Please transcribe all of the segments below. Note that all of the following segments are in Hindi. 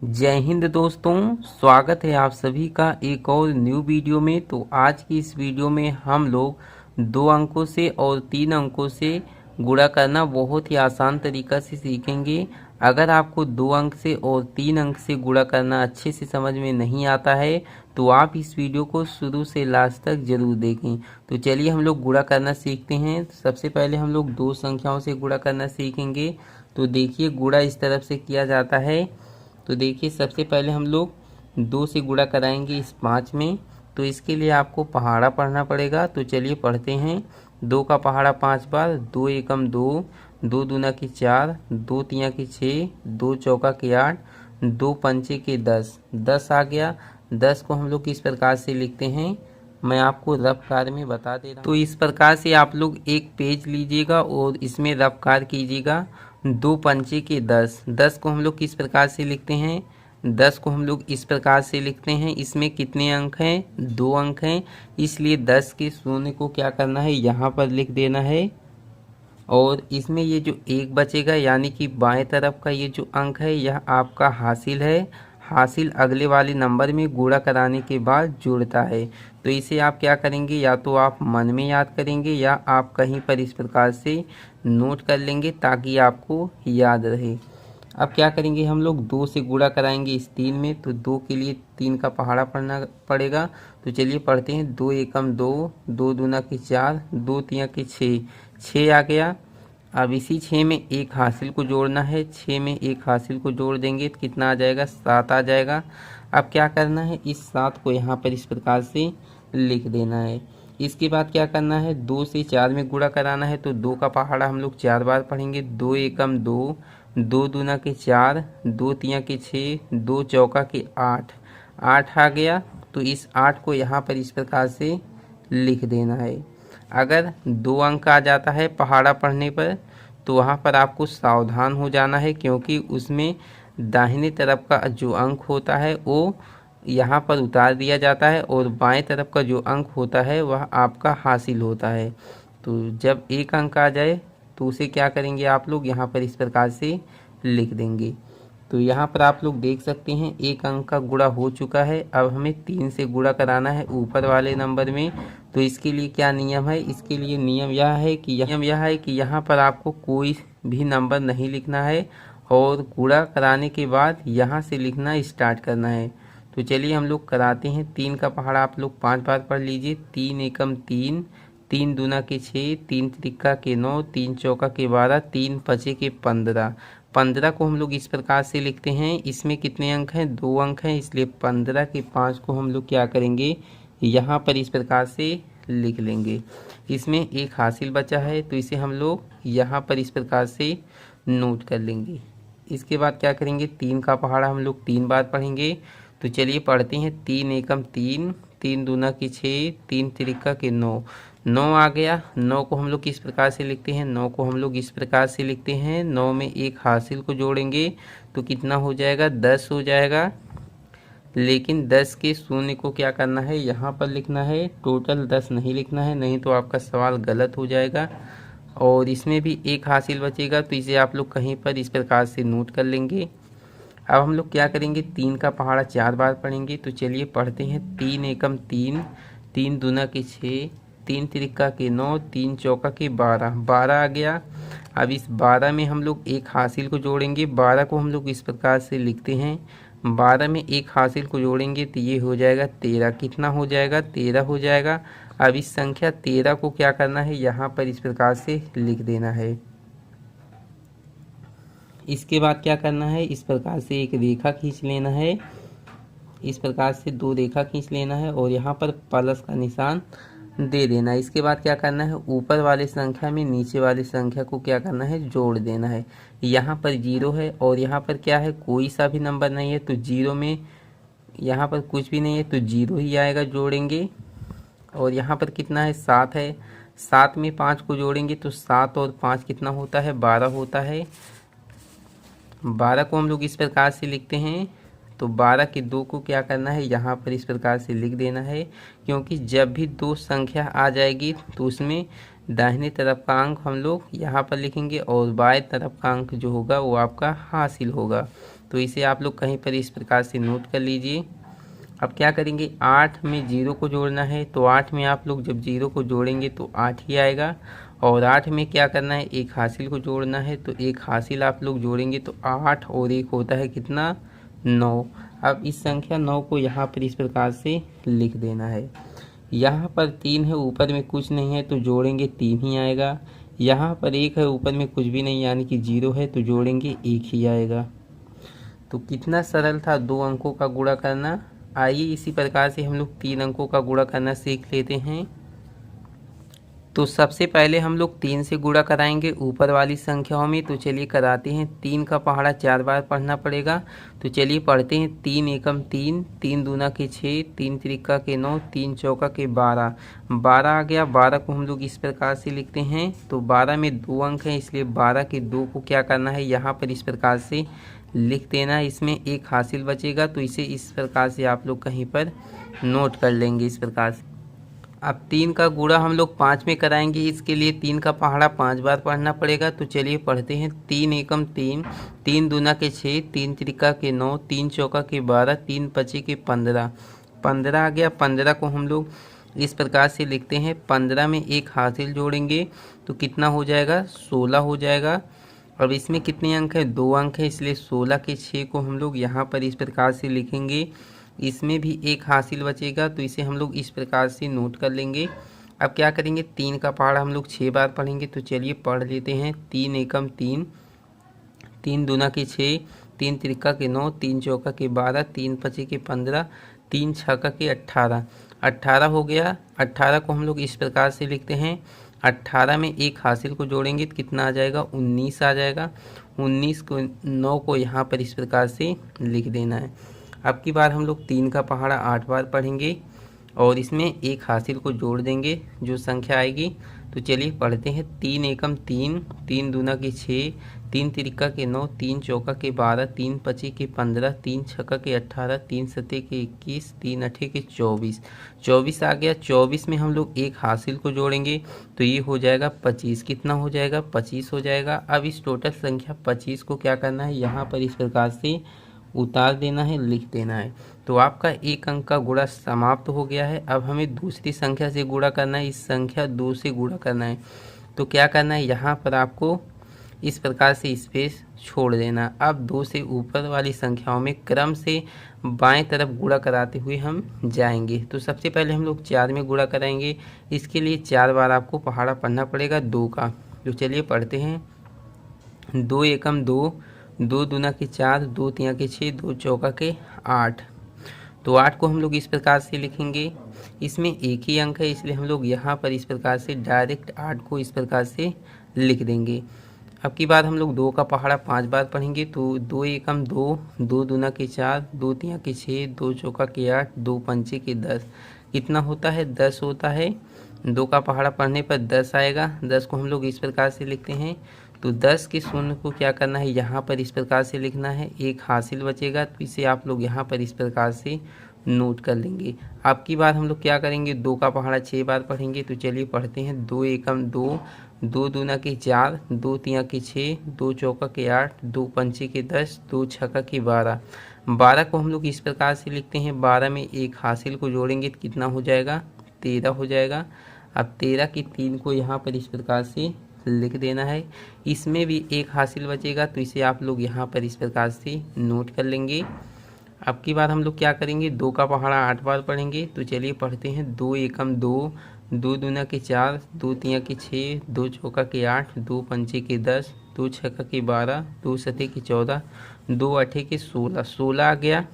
जय हिंद दोस्तों, स्वागत है आप सभी का एक और न्यू वीडियो में। तो आज की इस वीडियो में हम लोग 2 अंकों से और 3 अंकों से गुणा करना बहुत ही आसान तरीका से सीखेंगे। अगर आपको 2 अंक से और 3 अंक से गुणा करना अच्छे से समझ में नहीं आता है तो आप इस वीडियो को शुरू से लास्ट तक जरूर देखें। तो चलिए हम लोग गुणा करना सीखते हैं। सबसे पहले हम लोग 2 संख्याओं से गुणा करना सीखेंगे। तो देखिए गुणा इस तरफ से किया जाता है। तो देखिए सबसे पहले हम लोग 2 से गुणा कराएंगे इस 5 में। तो इसके लिए आपको पहाड़ा पढ़ना पड़ेगा। तो चलिए पढ़ते हैं। 2 का पहाड़ा 5 बार। 2 एकम 2, 2 दूना की 4, 2 तिया की 6, 2 चौका की 8, 2 पंचे के 10। 10 आ गया। 10 को हम लोग किस प्रकार से लिखते हैं मैं आपको रफ कार्य में बता दे रहा हूँ। तो इस प्रकार से आप लोग एक पेज लीजिएगा और इसमें रफ कार्य कीजिएगा। 2 पंचे के 10। 10 को हम लोग किस प्रकार से लिखते हैं 10 को हम लोग इस प्रकार से लिखते हैं। इसमें कितने अंक हैं 2 अंक हैं, इसलिए 10 के शून्य को क्या करना है यहाँ पर लिख देना है। और इसमें ये जो 1 बचेगा यानी कि बाएं तरफ का ये जो अंक है यह आपका हासिल है। हासिल अगले वाले नंबर में गुणा कराने के बाद जुड़ता है। तो इसे आप क्या करेंगे, या तो आप मन में याद करेंगे या आप कहीं पर इस प्रकार से नोट कर लेंगे ताकि आपको याद रहे। अब क्या करेंगे, हम लोग 2 से गुणा कराएंगे इस 3 में। तो 2 के लिए 3 का पहाड़ा पढ़ना पड़ेगा। तो चलिए पढ़ते हैं। 2 एकम 2, 2 दूना की 4, 2 तिया की 6। 6 आ गया। अब इसी 6 में 1 हासिल को जोड़ना है। 6 में 1 हासिल को जोड़ देंगे तो कितना आ जाएगा, 7 आ जाएगा। अब क्या करना है, इस 7 को यहाँ पर इस प्रकार से लिख देना है। इसके बाद क्या करना है, 2 से 4 में गुणा कराना है। तो 2 का पहाड़ा हम लोग 4 बार पढ़ेंगे। 2 एकम 2, 2 दूना के 4, 2 तिया के 6, 2 चौका के 8। 8 आ गया। तो इस 8 को यहाँ पर इस प्रकार से लिख देना है। अगर 2 अंक आ जाता है पहाड़ा पढ़ने पर तो वहाँ पर आपको सावधान हो जाना है, क्योंकि उसमें दाहिने तरफ का जो अंक होता है वो यहाँ पर उतार दिया जाता है और बाएं तरफ का जो अंक होता है वह आपका हासिल होता है। तो जब 1 अंक आ जाए तो उसे क्या करेंगे आप लोग यहाँ पर इस प्रकार से लिख देंगे। तो यहाँ पर आप लोग देख सकते हैं 1 अंक का गुणा हो चुका है। अब हमें 3 से गुणा कराना है ऊपर वाले नंबर में। तो इसके लिए क्या नियम है, इसके लिए नियम यह है कि यहाँ पर आपको कोई भी नंबर नहीं लिखना है और गुणा कराने के बाद यहाँ से लिखना स्टार्ट करना है। तो चलिए हम लोग कराते हैं। 3 का पहाड़ा आप लोग 5 बार पढ़ लीजिए। 3 एकम 3, 3 दूना के 6, 3 त्रिका के 9, 3 चौका के 12, 3 पचे के 15। 15 को हम लोग इस प्रकार से लिखते हैं। इसमें कितने अंक हैं, 2 अंक हैं, इसलिए 15 के 5 को हम लोग क्या करेंगे यहाँ पर इस प्रकार से लिख लेंगे। इसमें 1 हासिल बचा है तो इसे हम लोग यहाँ पर इस प्रकार से नोट कर लेंगे। इसके बाद क्या करेंगे, 3 का पहाड़ा हम लोग 3 बार पढ़ेंगे। तो चलिए पढ़ते हैं। 3 एकम 3, 3 दूना की 6, 3 त्रिका के 9। 9 आ गया। 9 को हम लोग किस प्रकार से लिखते हैं, 9 को हम लोग इस प्रकार से लिखते हैं। 9 में 1 हासिल को जोड़ेंगे तो कितना हो जाएगा, 10 हो जाएगा। लेकिन 10 के शून्य को क्या करना है, यहाँ पर लिखना है। टोटल 10 नहीं लिखना है, नहीं तो आपका सवाल गलत हो जाएगा। और इसमें भी 1 हासिल बचेगा तो इसे आप लोग कहीं पर इस प्रकार से नोट कर लेंगे। अब हम लोग क्या करेंगे, 3 का पहाड़ा 4 बार पढ़ेंगे। तो चलिए पढ़ते हैं। 3 एकम 3, 3 दूना के 6, 3 त्रिका के 9, 3 चौका के 12। 12 आ गया। अब इस 12 में हम लोग 1 हासिल को जोड़ेंगे। 12 को हम लोग इस प्रकार से लिखते हैं। 12 में 1 हासिल को जोड़ेंगे तो ये हो जाएगा 13। कितना हो जाएगा, 13 हो जाएगा। अब इस संख्या 13 को क्या करना है, यहाँ पर इस प्रकार से लिख देना है। इसके बाद क्या करना है, इस प्रकार से एक रेखा खींच लेना है। इस प्रकार से 2 रेखा खींच लेना है और यहाँ पर प्लस का निशान दे देना है। इसके बाद क्या करना है, ऊपर वाले संख्या में नीचे वाली संख्या को क्या करना है, जोड़ देना है। यहाँ पर 0 है और यहाँ पर क्या है, कोई सा भी नंबर नहीं है। तो 0 में यहाँ पर कुछ भी नहीं है तो 0 ही आएगा, जोड़ेंगे। और यहाँ पर कितना है, 7 है। 7 में 5 को जोड़ेंगे तो 7 और 5 कितना होता है, 12 होता है। 12 को हम लोग इस प्रकार से लिखते हैं। तो 12 के 2 को क्या करना है, यहाँ पर इस प्रकार से लिख देना है, क्योंकि जब भी 2 संख्या आ जाएगी तो उसमें दाहिने तरफ का अंक हम लोग यहाँ पर लिखेंगे और बाएं तरफ का अंक जो होगा वो आपका हासिल होगा। तो इसे आप लोग कहीं पर इस प्रकार से नोट कर लीजिए। अब क्या करेंगे, 8 में 0 को जोड़ना है, तो 8 में आप लोग जब 0 को जोड़ेंगे तो 8 ही आएगा। और 8 में क्या करना है, एक हासिल को जोड़ना है, तो एक हासिल आप लोग जोड़ेंगे तो 8 और एक होता है कितना, 9। अब इस संख्या 9 को यहाँ पर इस प्रकार से लिख देना है। यहाँ पर 3 है, ऊपर में कुछ नहीं है, तो जोड़ेंगे 3 ही आएगा। यहाँ पर 1 है, ऊपर में कुछ भी नहीं यानी कि 0 है, तो जोड़ेंगे 1 ही आएगा। तो कितना सरल था 2 अंकों का गुणा करना। आइए इसी प्रकार से हम लोग 3 अंकों का गुणा करना सीख लेते हैं। तो सबसे पहले हम लोग 3 से गुणा कराएंगे ऊपर वाली संख्याओं में। तो चलिए कराते हैं। 3 का पहाड़ा 4 बार पढ़ना पड़ेगा, तो चलिए पढ़ते हैं। 3 एकम 3, 3 दूना के 6, 3 त्रिका के 9, 3 चौका के 12, 12 आ गया। 12 को हम लोग इस प्रकार से लिखते हैं। तो 12 में 2 अंक हैं, इसलिए 12 के 2 को क्या करना है, यहाँ पर इस प्रकार से लिख देना। इसमें एक हासिल बचेगा, तो इसे इस प्रकार से आप लोग कहीं पर नोट कर लेंगे इस प्रकार से। अब 3 का गुणा हम लोग 5 में कराएंगे, इसके लिए 3 का पहाड़ा 5 बार पढ़ना पड़ेगा। तो चलिए पढ़ते हैं। 3 एकम 3, 3 दूना के 6, 3 त्रिका के 9, 3 चौका के 12, 3 पचे के 15, 15 आ गया। 15 को हम लोग इस प्रकार से लिखते हैं। 15 में एक हासिल जोड़ेंगे तो कितना हो जाएगा, 16 हो जाएगा। अब इसमें कितने अंक है, 2 अंक है, इसलिए 16 के 6 को हम लोग यहाँ पर इस प्रकार से लिखेंगे। इसमें भी एक हासिल बचेगा, तो इसे हम लोग इस प्रकार से नोट कर लेंगे। अब क्या करेंगे, 3 का पहाड़ा हम लोग 6 बार पढ़ेंगे। तो चलिए पढ़ लेते हैं। 3 एकम 3, 3 दूना के 6, 3 त्रिका के 9, 3 चौका के 12, 3 पचे के 15, 3 छक्का के 18, 18 हो गया। 18 को हम लोग इस प्रकार से लिखते हैं। 18 में एक हासिल को जोड़ेंगे तो कितना आ जाएगा, 19 आ जाएगा। 19 को 9 को यहाँ पर इस प्रकार से लिख देना है। अब की बार हम लोग 3 का पहाड़ा 8 बार पढ़ेंगे और इसमें एक हासिल को जोड़ देंगे जो संख्या आएगी। तो चलिए पढ़ते हैं। 3 एकम 3, 3 दूना के 6, 3 त्रिका के 9, 3 चौका के 12, 3 पचे के 15, 3 छक्का के 18, 3 सते के 21, 3 अठे के 24, 24 आ गया। 24 में हम लोग एक हासिल को जोड़ेंगे तो ये हो जाएगा 25। कितना हो जाएगा, 25 हो जाएगा। अब इस टोटल संख्या 25 को क्या करना है, यहाँ पर इस प्रकार से उतार देना है, लिख देना है। तो आपका एक अंक का गुणा समाप्त हो गया है। अब हमें दूसरी संख्या से गुणा करना है, इस संख्या 2 से गुणा करना है। तो क्या करना है, यहाँ पर आपको इस प्रकार से स्पेस छोड़ देना। अब 2 से ऊपर वाली संख्याओं में क्रम से बाएं तरफ गुणा कराते हुए हम जाएंगे। तो सबसे पहले हम लोग 4 में गुणा कराएंगे। इसके लिए 4 बार आपको पहाड़ा पढ़ना पड़ेगा 2 का। तो चलिए पढ़ते हैं। 2 एकम 2, 2 दूना के 4, 2 तिया के 6, 2 चौका के 8। तो 8 को हम लोग इस प्रकार से लिखेंगे। इसमें एक ही अंक है, इसलिए हम लोग यहाँ पर इस प्रकार से डायरेक्ट 8 को इस प्रकार से लिख देंगे। अब की बात हम लोग 2 का पहाड़ा 5 बार पढ़ेंगे। तो 2 एकम 2, 2 दूना के 4, 2 तिया के 6, 2 चौका के 8, 2 पंचे के 10। कितना होता है, 10 होता है। 2 का पहाड़ा पढ़ने पर 10 आएगा। 10 को हम लोग इस प्रकार से लिखते हैं। तो 10 के शून्य को क्या करना है, यहाँ पर इस प्रकार से लिखना है। एक हासिल बचेगा, तो इसे आप लोग यहाँ पर इस प्रकार से नोट कर लेंगे। अब की बार हम लोग क्या करेंगे, 2 का पहाड़ा 6 बार पढ़ेंगे। तो चलिए पढ़ते हैं। 2 एकम 2, 2 दूना के 4, 2 तिया के 6, 2 चौका के 8, 2 पंचे के 10, 2 छक्का के 12। 12 को हम लोग इस प्रकार से लिखते हैं। 12 में एक हासिल को जोड़ेंगे तो कितना हो जाएगा, 13 हो जाएगा। अब 13 की 3 को यहाँ पर इस प्रकार से लिख देना है। इसमें भी एक हासिल बचेगा, तो इसे आप लोग यहाँ पर इस प्रकार से नोट कर लेंगे। अब की बार हम लोग क्या करेंगे, 2 का पहाड़ा 8 बार पढ़ेंगे। तो चलिए पढ़ते हैं। 2 एकम 2, 2 दूना के 4, 2 तिया के 6, 2 चौका के 8, 2 पंचे के 10, 2 छक्का के 12, 2 सते के 14, 2 अठे के 16, 16 आ गया।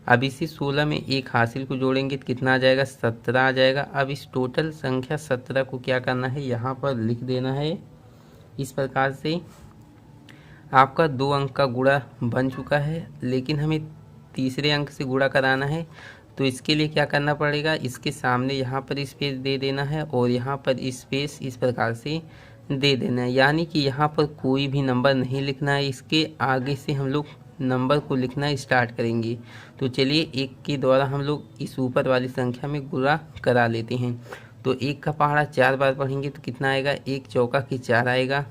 अब इसी 16 में एक हासिल को जोड़ेंगे तो कितना आ जाएगा, 17 आ जाएगा। अब इस टोटल संख्या 17 को क्या करना है, यहाँ पर लिख देना है इस प्रकार से। आपका 2 अंक का गुणा बन चुका है, लेकिन हमें तीसरे अंक से गुणा कराना है। तो इसके लिए क्या करना पड़ेगा, इसके सामने यहाँ पर स्पेस दे देना है और यहाँ पर स्पेस इस प्रकार से दे देना है। यानी कि यहाँ पर कोई भी नंबर नहीं लिखना है, इसके आगे से हम लोग नंबर को लिखना स्टार्ट करेंगे। तो चलिए 1 के द्वारा हम लोग इस ऊपर वाली संख्या में गुणा करा लेते हैं। तो 1 का पहाड़ा 4 बार पढ़ेंगे तो कितना आएगा, 1 चौका के 4 आएगा।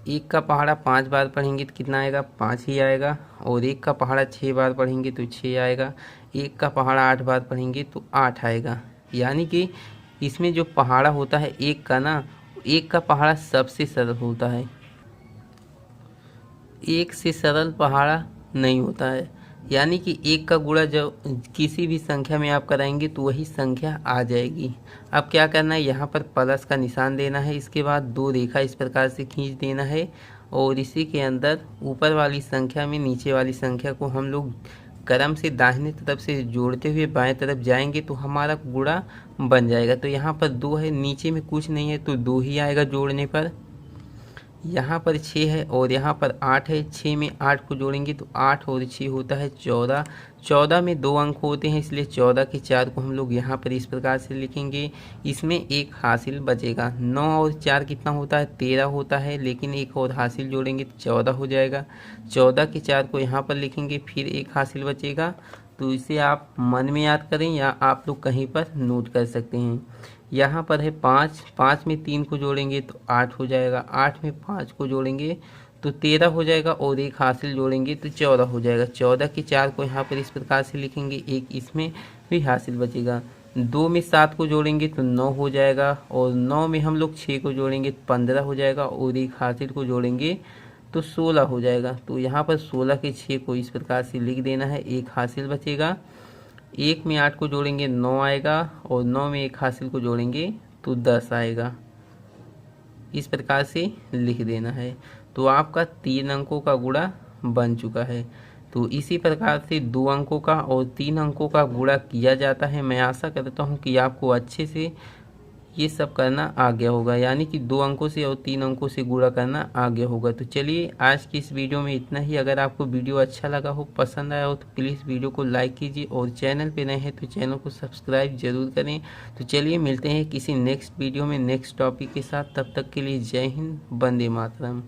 1 का पहाड़ा 5 बार पढ़ेंगे तो कितना आएगा, 5 ही आएगा। और 1 का पहाड़ा 6 बार पढ़ेंगे तो 6 आएगा। 1 का पहाड़ा 8 बार पढ़ेंगे तो 8 आएगा। यानी कि इसमें जो पहाड़ा होता है 1 का ना, 1 का पहाड़ा सबसे सरल होता है, 1 से सरल पहाड़ा नहीं होता है। यानी कि 1 का गुणा जब किसी भी संख्या में आप कराएंगे तो वही संख्या आ जाएगी। अब क्या करना है, यहाँ पर प्लस का निशान देना है, इसके बाद 2 रेखा इस प्रकार से खींच देना है और इसी के अंदर ऊपर वाली संख्या में नीचे वाली संख्या को हम लोग क्रम से दाहिने तरफ से जोड़ते हुए बाएं तरफ जाएंगे तो हमारा गुणा बन जाएगा। तो यहाँ पर 2 है, नीचे में कुछ नहीं है तो 2 ही आएगा जोड़ने पर। यहाँ पर 6 है और यहाँ पर 8 है, 6 में 8 को जोड़ेंगे तो 8 और 6 होता है 14। 14 में 2 अंक होते हैं, इसलिए 14 के 4 को हम लोग यहाँ पर इस प्रकार से लिखेंगे। इसमें 1 हासिल बचेगा। 9 और 4 कितना होता है, 13 होता है, लेकिन 1 और हासिल जोड़ेंगे तो 14 हो जाएगा। 14 के 4 को यहाँ पर लिखेंगे, फिर 1 हासिल बचेगा। तो इसे आप मन में याद करें या आप लोग कहीं पर नोट कर सकते हैं। यहाँ पर है 5, 5 में 3 को जोड़ेंगे तो 8 हो जाएगा। 8 में 5 को जोड़ेंगे तो 13 हो जाएगा और 1 हासिल जोड़ेंगे तो 14 हो जाएगा। 14 के 4 को यहाँ पर इस प्रकार से लिखेंगे, 1 इसमें भी हासिल बचेगा। 2 में 7 को जोड़ेंगे तो 9 हो जाएगा और 9 में हम लोग 6 को जोड़ेंगे तो 15 हो जाएगा और 1 हासिल को जोड़ेंगे तो 16 हो जाएगा। तो यहाँ पर 16 के 6 को इस प्रकार से लिख देना है, 1 हासिल बचेगा। 1 में 8 को जोड़ेंगे 9 आएगा और 9 में 1 हासिल को जोड़ेंगे तो 10 आएगा। इस प्रकार से लिख देना है। तो आपका 3 अंकों का गुणा बन चुका है। तो इसी प्रकार से 2 अंकों का और 3 अंकों का गुणा किया जाता है। मैं आशा करता हूँ कि आपको अच्छे से ये सब करना आ गया होगा, यानी कि 2 अंकों से और 3 अंकों से गुणा करना आ गया होगा। तो चलिए आज की इस वीडियो में इतना ही। अगर आपको वीडियो अच्छा लगा हो, पसंद आया हो तो प्लीज़ वीडियो को लाइक कीजिए और चैनल पे नए हैं तो चैनल को सब्सक्राइब जरूर करें। तो चलिए मिलते हैं किसी नेक्स्ट वीडियो में नेक्स्ट टॉपिक के साथ। तब तक के लिए जय हिंद, वंदे मातरम।